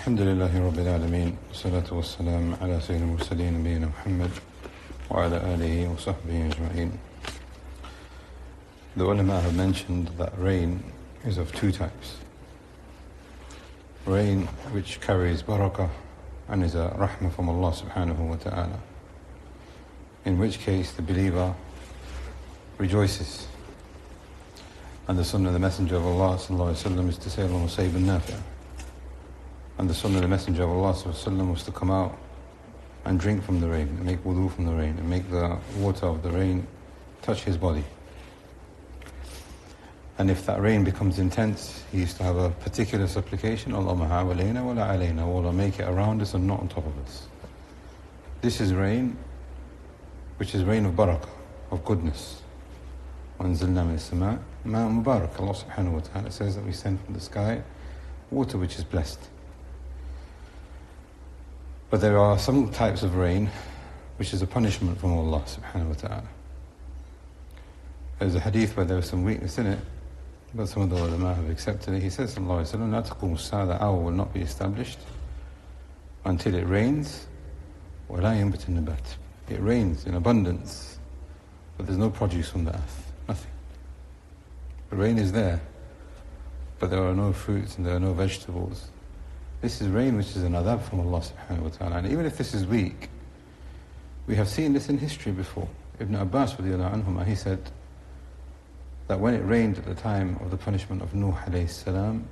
الحمد لله رب العالمين والصلاة والسلام على سيد المرسلين نبينا محمد وعلى آله وصحبه أجمعين. The ulama have mentioned that rain is of two types. Rain which carries barakah and is a rahmah from Allah subhanahu wa ta'ala, in which case the believer rejoices. And the sunnah of the Messenger of Allah sallallahu alayhi wa sallam is to say Allahumma sayyibun nafi'ah. And the sunnah of the Messenger of Allah sallallahu alayhi wa sallam was to come out and drink from the rain, and make wudu from the rain, and make the water of the rain touch his body. And if that rain becomes intense, he used to have a particular supplication, Allahumma ha'walayna wa la alayna, O Allah, make it around us and not on top of us. This is rain, which is rain of barakah, of goodness. وَأَنزَلْنَا مِنَ السَّمَاءِ مَاءً مُبَارَكًا. Allah subhanahu wa ta'ala says that we send from the sky water which is blessed. But there are some types of rain which is a punishment from Allah subhanahu wa ta'ala. There's a hadith where there was some weakness in it, but some of the ulama have accepted it. He says, sallallahu alayhi wa sallam, لَا تَقُومُ السَّاعَةُ, the hour will not be established until it rains, وَلَا يَنبُتُ النَّبَاتُ. It rains in abundance, but there's no produce from the earth, nothing. The rain is there, but there are no fruits and there are no vegetables. This is rain which is an adab from Allah subhanahu wa ta'ala. And even if this is weak, we have seen this in history before. Ibn Abbas radiyallahu anhuma, he said that when it rained at the time of the punishment of Nuh alayhi salam,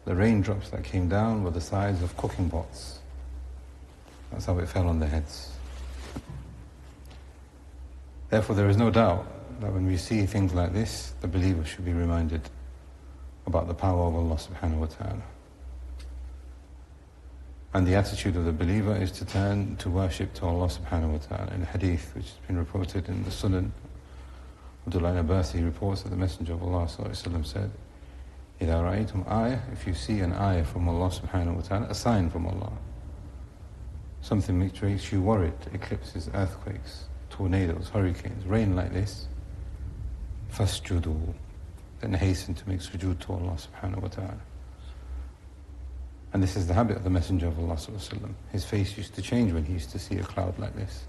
the raindrops that came down were the size of cooking pots. That's how it fell on their heads. Therefore, there is no doubt that when we see things like this, the believer should be reminded about the power of Allah subhanahu wa ta'ala. And the attitude of the believer is to turn to worship to Allah subhanahu wa ta'ala. In a hadith which has been reported in the Sunan, Abdullah ibn Abbas, he reports that the Messenger of Allah sallallahu alayhi wa sallam said, إِذَا رَأَيْتُمْ آيَةً, if you see an ayah from Allah subhanahu wa ta'ala, a sign from Allah, something which makes you worried, eclipses, earthquakes, tornadoes, hurricanes, rain like this, فَاسْجُدُوا, then hasten to make sujood to Allah subhanahu wa ta'ala. And this is the habit of the Messenger of Allah sallallahu alayhi wa sallam. His face used to change when he used to see a cloud like this.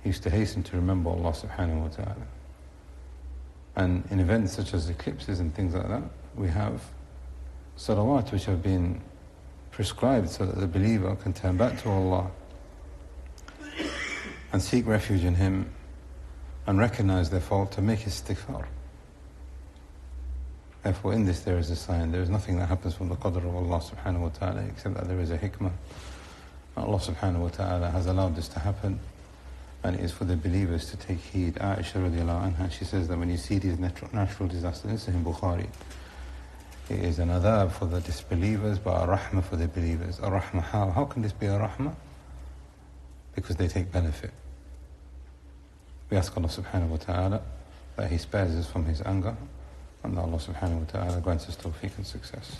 He used to hasten to remember Allah subhanahu wa ta'ala. And in events such as eclipses and things like that, we have salawat which have been prescribed so that the believer can turn back to Allah and seek refuge in Him and recognize their fault to make istighfar. Therefore, in this there is a sign. There is nothing that happens from the qadr of Allah subhanahu wa ta'ala except that there is a hikmah. Allah subhanahu wa ta'ala has allowed this to happen, and it is for the believers to take heed. Aisha radiallahu anha, she says that when you see these natural disasters, this is in Bukhari, it is an adab for the disbelievers, but a rahmah for the believers. A rahmah how? How can this be a rahmah? Because they take benefit. We ask Allah subhanahu wa ta'ala that He spares us from His anger, and Allah subhanahu wa ta'ala grants us tawfiq and success.